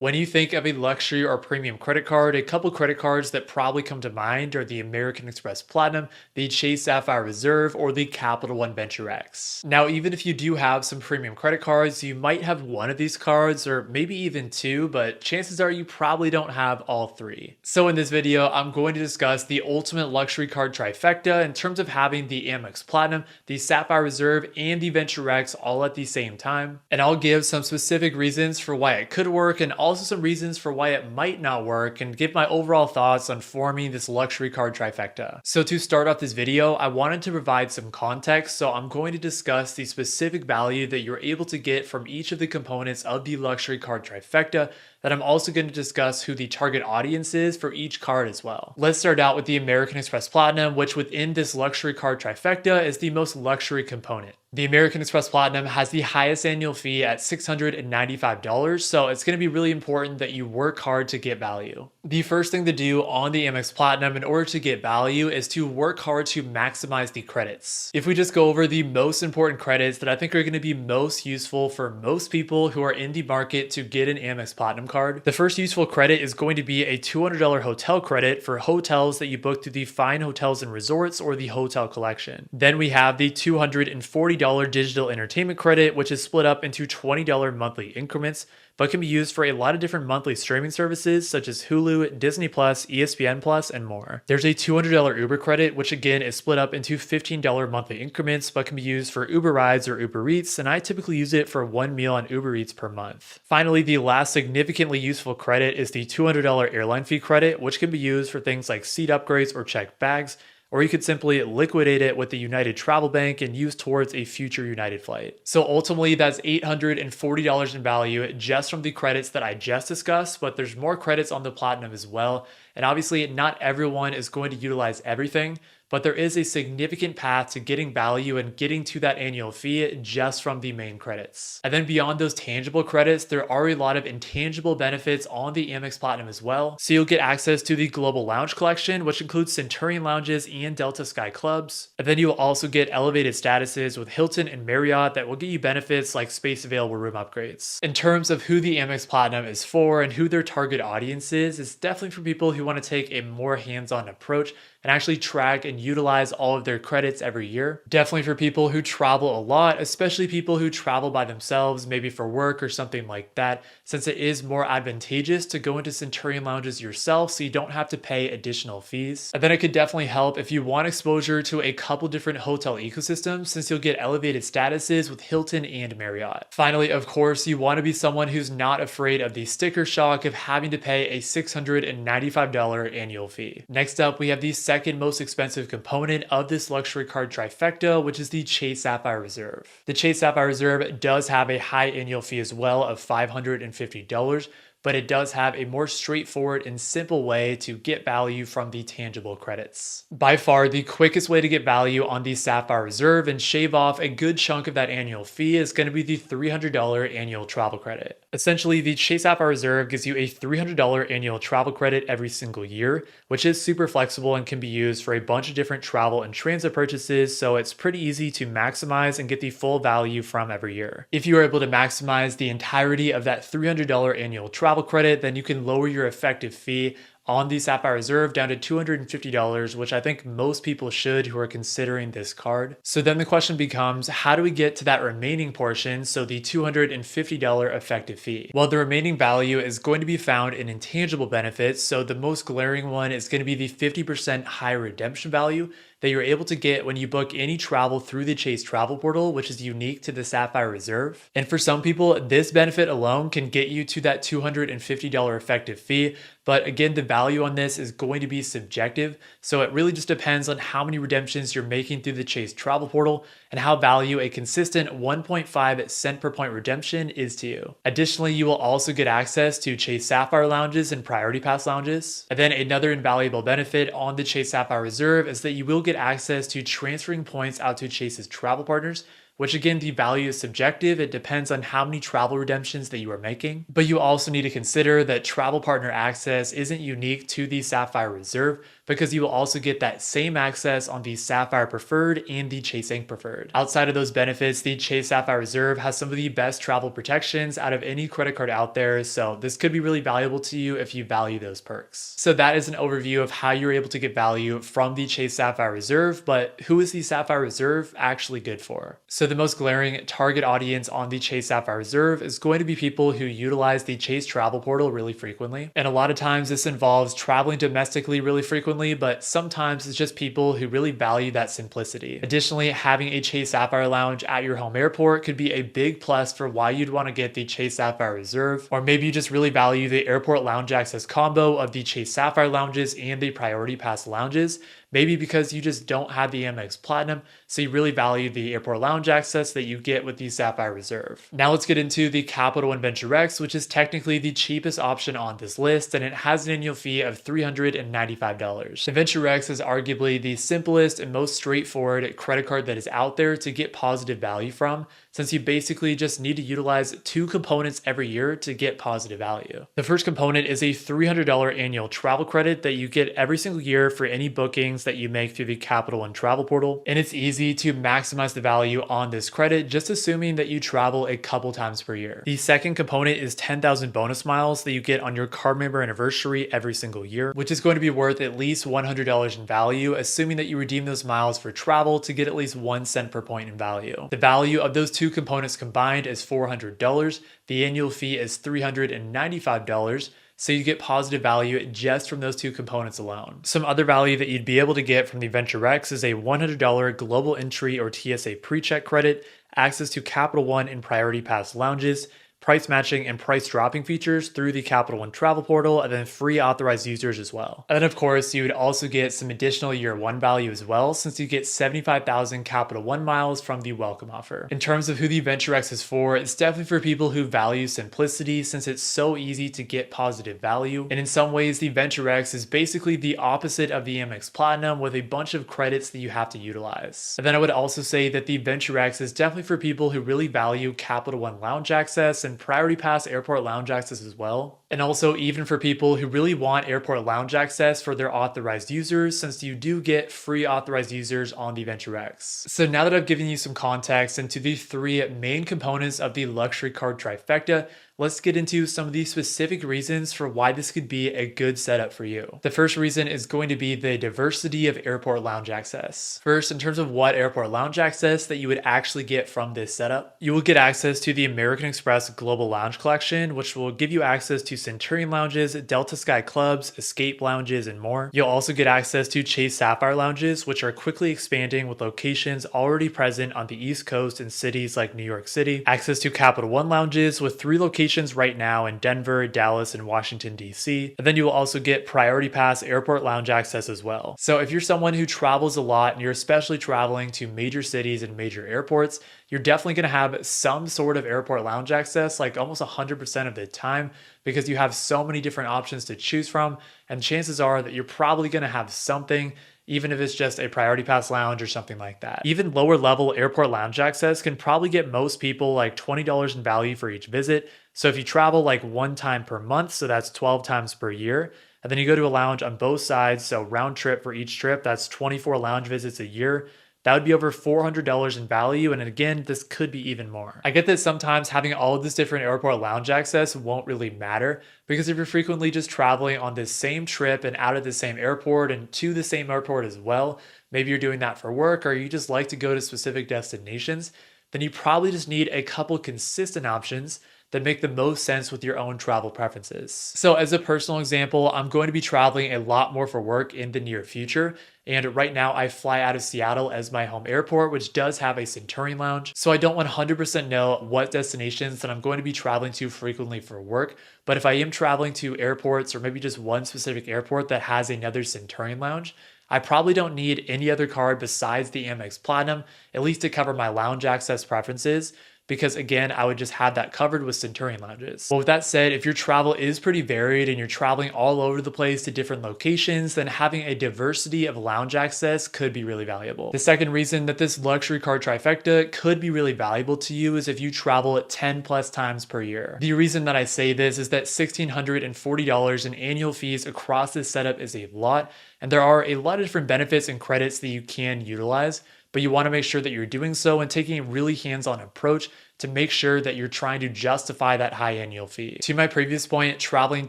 When you think of a luxury or premium credit card, a couple credit cards that probably come to mind are the American Express Platinum, the Chase Sapphire Reserve, or the Capital One Venture X. Now, even if you do have some premium credit cards, you might have one of these cards or maybe even two, but chances are you probably don't have all three. So in this video, I'm going to discuss the ultimate luxury card trifecta in terms of having the Amex Platinum, the Sapphire Reserve, and the Venture X all at the same time. And I'll give some specific reasons for why it could work and also some reasons for why it might not work and give my overall thoughts on forming this luxury card trifecta. So to start off this video, I wanted to provide some context, so I'm going to discuss the specific value that you're able to get from each of the components of the luxury card trifecta. That I'm also going to discuss who the target audience is for each card as well. Let's start out with the American Express Platinum, which within this luxury card trifecta is the most luxury component. The American Express Platinum has the highest annual fee at $695, so it's going to be really important that you work hard to get value. The first thing to do on the Amex Platinum in order to get value is to work hard to maximize the credits. If we just go over the most important credits that I think are going to be most useful for most people who are in the market to get an Amex Platinum card, the first useful credit is going to be a $200 hotel credit for hotels that you book through the Fine Hotels and Resorts or the Hotel Collection. Then we have the $240 digital entertainment credit, which is split up into $20 monthly increments, but can be used for a lot of different monthly streaming services such as Hulu, Disney+, ESPN+, and more. There's a $200 Uber credit, which again is split up into $15 monthly increments, but can be used for Uber Rides or Uber Eats, and I typically use it for one meal on Uber Eats per month. Finally, the last significantly useful credit is the $200 airline fee credit, which can be used for things like seat upgrades or checked bags, or you could simply liquidate it with the United Travel Bank and use towards a future United flight. So ultimately, that's $840 in value just from the credits that I just discussed, but there's more credits on the Platinum as well. And obviously, not everyone is going to utilize everything, but there is a significant path to getting value and getting to that annual fee just from the main credits. And then beyond those tangible credits, there are a lot of intangible benefits on the Amex Platinum as well. So you'll get access to the Global Lounge Collection, which includes Centurion Lounges and Delta Sky Clubs. And then you'll also get elevated statuses with Hilton and Marriott that will get you benefits like space available room upgrades. In terms of who the Amex Platinum is for and who their target audience is, it's definitely for people who want to take a more hands-on approach and actually track and utilize all of their credits every year. Definitely for people who travel a lot, especially people who travel by themselves, maybe for work or something like that, since it is more advantageous to go into Centurion Lounges yourself so you don't have to pay additional fees. And then it could definitely help if you want exposure to a couple different hotel ecosystems, since you'll get elevated statuses with Hilton and Marriott. Finally, of course, you want to be someone who's not afraid of the sticker shock of having to pay a $695 annual fee. Next up, we have the second most expensive component of this luxury card trifecta, which is the Chase Sapphire Reserve. The Chase Sapphire Reserve does have a high annual fee as well of $550, but it does have a more straightforward and simple way to get value from the tangible credits. By far, the quickest way to get value on the Sapphire Reserve and shave off a good chunk of that annual fee is going to be the $300 annual travel credit. Essentially, the Chase Sapphire Reserve gives you a $300 annual travel credit every single year, which is super flexible and can be used for a bunch of different travel and transit purchases, so it's pretty easy to maximize and get the full value from every year. If you are able to maximize the entirety of that $300 annual travel credit, then you can lower your effective fee on the Sapphire Reserve down to $250, which I think most people should who are considering this card. So then the question becomes, how do we get to that remaining portion, so the $250 effective fee? Well, the remaining value is going to be found in intangible benefits, so the most glaring one is going to be the 50% higher redemption value that you're able to get when you book any travel through the Chase travel portal, which is unique to the Sapphire Reserve. And for some people, this benefit alone can get you to that $250 effective fee. But again, the value on this is going to be subjective. So it really just depends on how many redemptions you're making through the Chase travel portal and how value a consistent 1.5 cent per point redemption is to you. Additionally, you will also get access to Chase Sapphire lounges and Priority Pass lounges. And then another invaluable benefit on the Chase Sapphire Reserve is that you will get access to transferring points out to Chase's travel partners, which again, the value is subjective. It depends on how many travel redemptions that you are making. But you also need to consider that travel partner access isn't unique to the Sapphire Reserve, because you will also get that same access on the Sapphire Preferred and the Chase Ink Preferred. Outside of those benefits, the Chase Sapphire Reserve has some of the best travel protections out of any credit card out there, so this could be really valuable to you if you value those perks. So that is an overview of how you're able to get value from the Chase Sapphire Reserve, but who is the Sapphire Reserve actually good for? So the most glaring target audience on the Chase Sapphire Reserve is going to be people who utilize the Chase travel portal really frequently. And a lot of times this involves traveling domestically really frequently, but sometimes it's just people who really value that simplicity. Additionally, having a Chase Sapphire Lounge at your home airport could be a big plus for why you'd want to get the Chase Sapphire Reserve, or maybe you just really value the airport lounge access combo of the Chase Sapphire lounges and the Priority Pass lounges. Maybe because you just don't have the Amex Platinum, so you really value the airport lounge access that you get with the Sapphire Reserve. Now let's get into the Capital One Venture X, which is technically the cheapest option on this list, and it has an annual fee of $395. The Venture X is arguably the simplest and most straightforward credit card that is out there to get positive value from, since you basically just need to utilize two components every year to get positive value. The first component is a $300 annual travel credit that you get every single year for any bookings that you make through the Capital One travel portal. And it's easy to maximize the value on this credit, just assuming that you travel a couple times per year. The second component is 10,000 bonus miles that you get on your card member anniversary every single year, which is going to be worth at least $100 in value, assuming that you redeem those miles for travel to get at least 1 cent per point in value. The value of those two components combined is $400. The annual fee is $395. So you get positive value just from those two components alone. Some other value that you'd be able to get from the Venture X is a $100 global entry or TSA pre-check credit, access to Capital One and Priority Pass lounges, price matching and price dropping features through the Capital One travel portal, and then free authorized users as well. And then of course, you would also get some additional year one value as well, since you get 75,000 Capital One miles from the welcome offer. In terms of who the Venture X is for, it's definitely for people who value simplicity, since it's so easy to get positive value. And in some ways, the Venture X is basically the opposite of the Amex Platinum, with a bunch of credits that you have to utilize. And then I would also say that the Venture X is definitely for people who really value Capital One lounge access and Priority Pass airport lounge access as well. And also even for people who really want airport lounge access for their authorized users, since you do get free authorized users on the Venture X. So now that I've given you some context into the three main components of the luxury card trifecta, let's get into some of the specific reasons for why this could be a good setup for you. The first reason is going to be the diversity of airport lounge access. First, in terms of what airport lounge access that you would actually get from this setup, you will get access to the American Express Global Lounge Collection, which will give you access to Centurion lounges, Delta Sky clubs, escape lounges, and more. You'll also get access to Chase Sapphire lounges, which are quickly expanding with locations already present on the East Coast in cities like New York City, access to Capital One lounges with 3 locations right now in Denver, Dallas, and Washington, D.C. And then you will also get Priority Pass airport lounge access as well. So if you're someone who travels a lot and you're especially traveling to major cities and major airports, you're definitely going to have some sort of airport lounge access, like almost 100% of the time, because you have so many different options to choose from. And chances are that you're probably going to have something, even if it's just a Priority Pass lounge or something like that. Even lower level airport lounge access can probably get most people like $20 in value for each visit. So if you travel like 1 time per month, so that's 12 times per year, and then you go to a lounge on both sides, so round trip for each trip, that's 24 lounge visits a year. That would be over $400 in value, and again, this could be even more. I get that sometimes having all of this different airport lounge access won't really matter, because if you're frequently just traveling on this same trip and out of the same airport and to the same airport as well, maybe you're doing that for work or you just like to go to specific destinations, then you probably just need a couple consistent options that make the most sense with your own travel preferences. So as a personal example, I'm going to be traveling a lot more for work in the near future. And right now I fly out of Seattle as my home airport, which does have a Centurion lounge. So I don't 100% know what destinations that I'm going to be traveling to frequently for work. But if I am traveling to airports or maybe just one specific airport that has another Centurion lounge, I probably don't need any other card besides the Amex Platinum, at least to cover my lounge access preferences. because again, I would just have that covered with Centurion lounges. But with that said, if your travel is pretty varied and you're traveling all over the place to different locations, then having a diversity of lounge access could be really valuable. The second reason that this luxury card trifecta could be really valuable to you is if you travel 10 plus times per year. The reason that I say this is that $1,640 in annual fees across this setup is a lot, and there are a lot of different benefits and credits that you can utilize, but you want to make sure that you're doing so and taking a really hands-on approach to make sure that you're trying to justify that high annual fee. To my previous point, traveling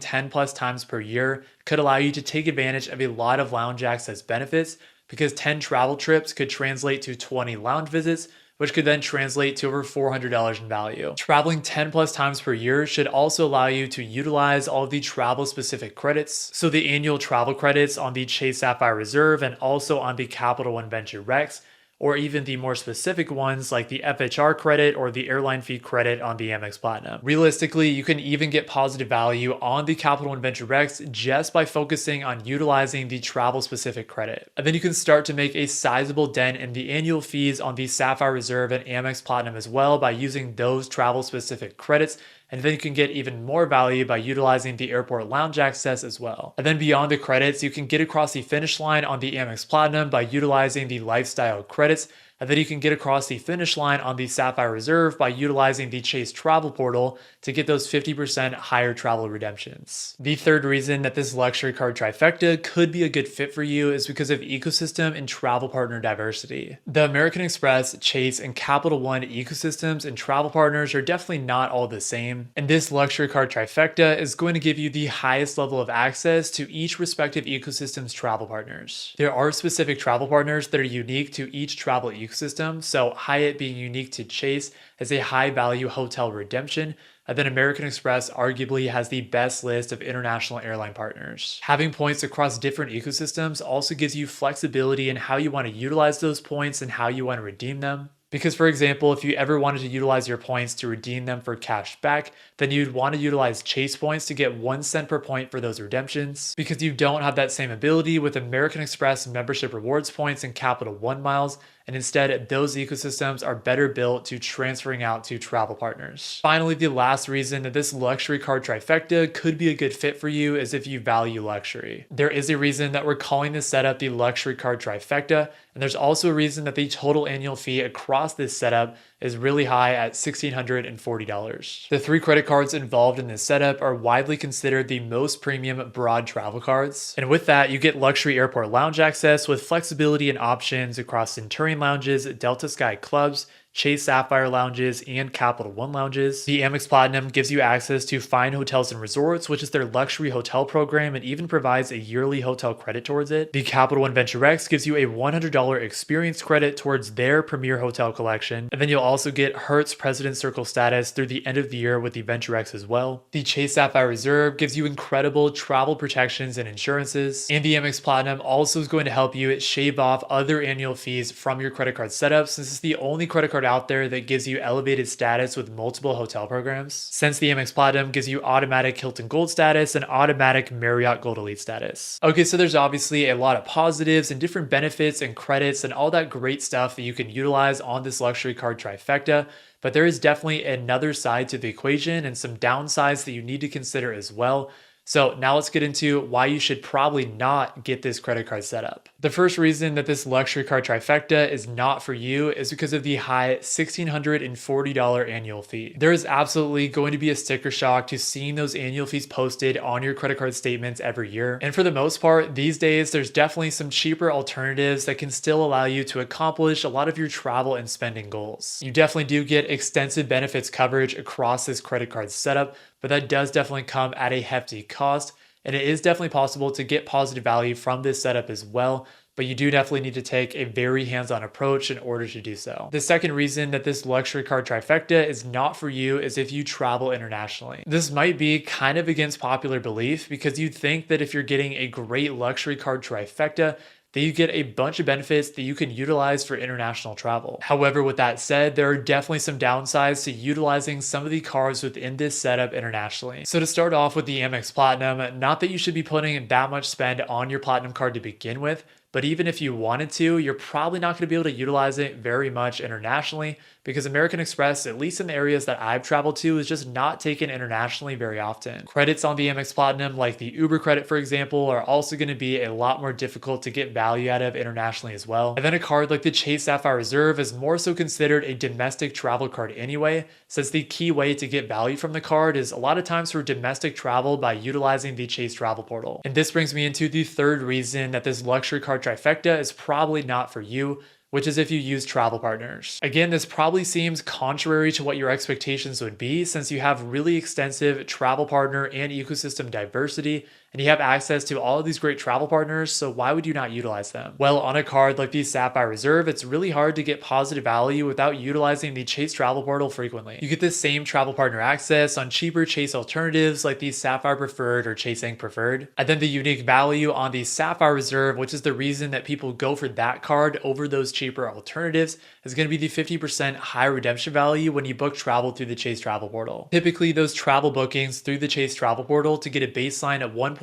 10 plus times per year could allow you to take advantage of a lot of lounge access benefits, because 10 travel trips could translate to 20 lounge visits, which could then translate to over $400 in value. Traveling 10 plus times per year should also allow you to utilize all of the travel specific credits. So the annual travel credits on the Chase Sapphire Reserve and also on the Capital One Venture Rex, or even the more specific ones like the FHR credit or the airline fee credit on the Amex Platinum. Realistically, you can even get positive value on the Capital One Venture Rex just by focusing on utilizing the travel specific credit. And then you can start to make a sizable dent in the annual fees on the Sapphire Reserve and Amex Platinum as well by using those travel specific credits. And then you can get even more value by utilizing the airport lounge access as well. And then beyond the credits, you can get across the finish line on the Amex Platinum by utilizing the lifestyle credits. And then you can get across the finish line on the Sapphire Reserve by utilizing the Chase Travel Portal to get those 50% higher travel redemptions. The third reason that this luxury card trifecta could be a good fit for you is because of ecosystem and travel partner diversity. The American Express, Chase, and Capital One ecosystems and travel partners are definitely not all the same. And this luxury card trifecta is going to give you the highest level of access to each respective ecosystem's travel partners. There are specific travel partners that are unique to each travel ecosystem. So Hyatt being unique to Chase as a high value hotel redemption, and then American Express arguably has the best list of international airline partners. Having points across different ecosystems also gives you flexibility in how you want to utilize those points and how you want to redeem them. Because for example, if you ever wanted to utilize your points to redeem them for cash back, then you'd want to utilize Chase points to get 1 cent per point for those redemptions, because you don't have that same ability with American Express membership rewards points and Capital One miles, and instead those ecosystems are better built to transferring out to travel partners. Finally, the last reason that this luxury card trifecta could be a good fit for you is if you value luxury. There is a reason that we're calling this setup the luxury card trifecta, and there's also a reason that the total annual fee across this setup is really high at $1,640. The 3 credit cards involved in this setup are widely considered the most premium broad travel cards. And with that, you get luxury airport lounge access with flexibility and options across Centurion lounges, Delta Sky clubs, Chase Sapphire lounges, and Capital One lounges. The Amex Platinum gives you access to Fine Hotels and Resorts, which is their luxury hotel program, and even provides a yearly hotel credit towards it. The Capital One Venture X gives you a $100 experience credit towards their premier hotel collection. And then you'll also get Hertz President Circle status through the end of the year with the Venture X as well. The Chase Sapphire Reserve gives you incredible travel protections and insurances. And the Amex Platinum also is going to help you shave off other annual fees from your credit card setup, since it's the only credit card out there that gives you elevated status with multiple hotel programs, since the Amex Platinum gives you automatic Hilton Gold status and automatic Marriott Gold Elite status. Okay, so there's obviously a lot of positives and different benefits and credits and all that great stuff that you can utilize on this luxury card trifecta, but there is definitely another side to the equation and some downsides that you need to consider as well. So now let's get into why you should probably not get this credit card set up. The first reason that this luxury card trifecta is not for you is because of the high $1,640 annual fee. There is absolutely going to be a sticker shock to seeing those annual fees posted on your credit card statements every year. And for the most part, these days, there's definitely some cheaper alternatives that can still allow you to accomplish a lot of your travel and spending goals. You definitely do get extensive benefits coverage across this credit card setup, but that does definitely come at a hefty cost, and it is definitely possible to get positive value from this setup as well, but you do definitely need to take a very hands-on approach in order to do so. The second reason that this luxury card trifecta is not for you is if you travel internationally. This might be kind of against popular belief, because you'd think that if you're getting a great luxury card trifecta, that you get a bunch of benefits that you can utilize for international travel. However, with that said, there are definitely some downsides to utilizing some of the cards within this setup internationally. So to start off with the Amex Platinum, not that you should be putting that much spend on your Platinum card to begin with, but even if you wanted to, you're probably not going to be able to utilize it very much internationally, because American Express, at least in the areas that I've traveled to, is just not taken internationally very often. Credits on the Amex Platinum, like the Uber credit for example, are also going to be a lot more difficult to get value out of internationally as well. And then a card like the Chase Sapphire Reserve is more so considered a domestic travel card anyway, since the key way to get value from the card is a lot of times for domestic travel by utilizing the Chase travel portal. And this brings me into the third reason that this luxury card trifecta is probably not for you, which is if you use travel partners. Again, this probably seems contrary to what your expectations would be since you have really extensive travel partner and ecosystem diversity, and you have access to all of these great travel partners, so why would you not utilize them? Well, on a card like the Sapphire Reserve, it's really hard to get positive value without utilizing the Chase travel portal frequently. You get the same travel partner access on cheaper Chase alternatives like the Sapphire Preferred or Chase Ink Preferred. And then the unique value on the Sapphire Reserve, which is the reason that people go for that card over those cheaper alternatives, is going to be the 50% higher redemption value when you book travel through the Chase travel portal. Typically, those travel bookings through the Chase travel portal to get a baseline of 1.5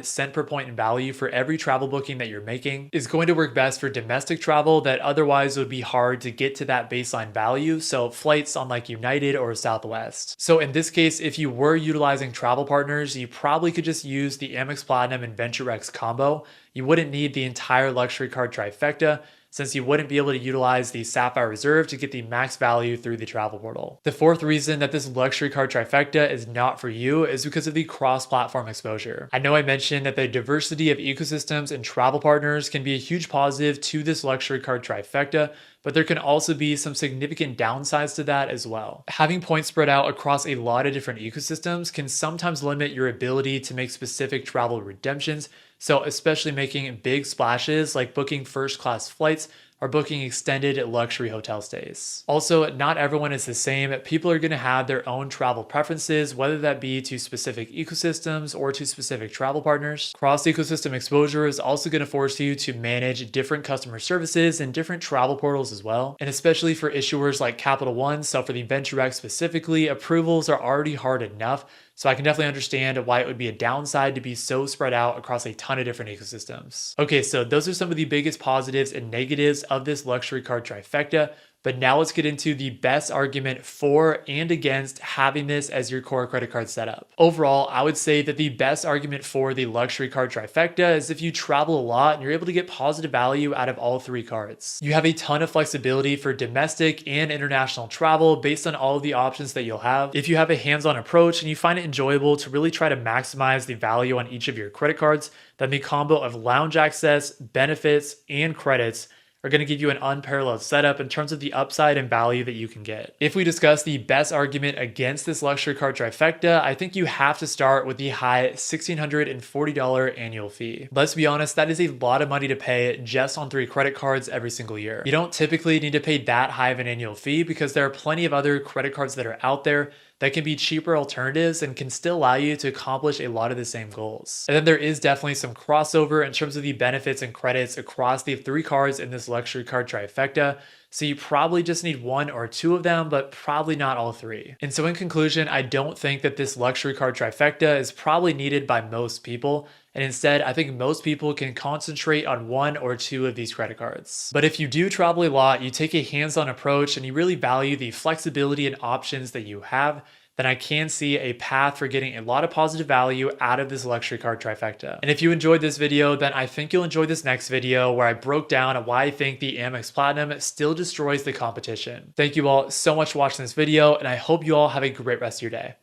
cent per point in value for every travel booking that you're making is going to work best for domestic travel that otherwise would be hard to get to that baseline value, so flights on like United or Southwest. So in this case, if you were utilizing travel partners, you probably could just use the Amex Platinum and VentureX combo. You wouldn't need the entire luxury card trifecta, since you wouldn't be able to utilize the Sapphire Reserve to get the max value through the travel portal. The fourth reason that this luxury card trifecta is not for you is because of the cross-platform exposure. I know I mentioned that the diversity of ecosystems and travel partners can be a huge positive to this luxury card trifecta, but there can also be some significant downsides to that as well. Having points spread out across a lot of different ecosystems can sometimes limit your ability to make specific travel redemptions, so especially making big splashes like booking first class flights or booking extended luxury hotel stays. Also, not everyone is the same. People are going to have their own travel preferences, whether that be to specific ecosystems or to specific travel partners. Cross-ecosystem exposure is also going to force you to manage different customer services and different travel portals as well. And especially for issuers like Capital One, so for the VentureX specifically, approvals are already hard enough. So I can definitely understand why it would be a downside to be so spread out across a ton of different ecosystems. Okay, so those are some of the biggest positives and negatives of this luxury card trifecta. But now let's get into the best argument for and against having this as your core credit card setup. Overall, I would say that the best argument for the luxury card trifecta is if you travel a lot and you're able to get positive value out of all three cards. You have a ton of flexibility for domestic and international travel based on all of the options that you'll have. If you have a hands-on approach and you find it enjoyable to really try to maximize the value on each of your credit cards, then the combo of lounge access, benefits, and credits are going to give you an unparalleled setup in terms of the upside and value that you can get. If we discuss the best argument against this luxury card trifecta, I think you have to start with the high $1,640 annual fee. Let's be honest, that is a lot of money to pay just on 3 credit cards every single year. You don't typically need to pay that high of an annual fee because there are plenty of other credit cards that are out there that can be cheaper alternatives and can still allow you to accomplish a lot of the same goals. And then there is definitely some crossover in terms of the benefits and credits across the 3 cards in this luxury card trifecta. So you probably just need 1 or 2 of them, but probably not all 3. And so in conclusion, I don't think that this luxury card trifecta is probably needed by most people. And instead, I think most people can concentrate on 1 or 2 of these credit cards. But if you do travel a lot, you take a hands-on approach and you really value the flexibility and options that you have, then I can see a path for getting a lot of positive value out of this luxury card trifecta. And if you enjoyed this video, then I think you'll enjoy this next video where I broke down why I think the Amex Platinum still destroys the competition. Thank you all so much for watching this video, and I hope you all have a great rest of your day.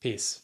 Peace.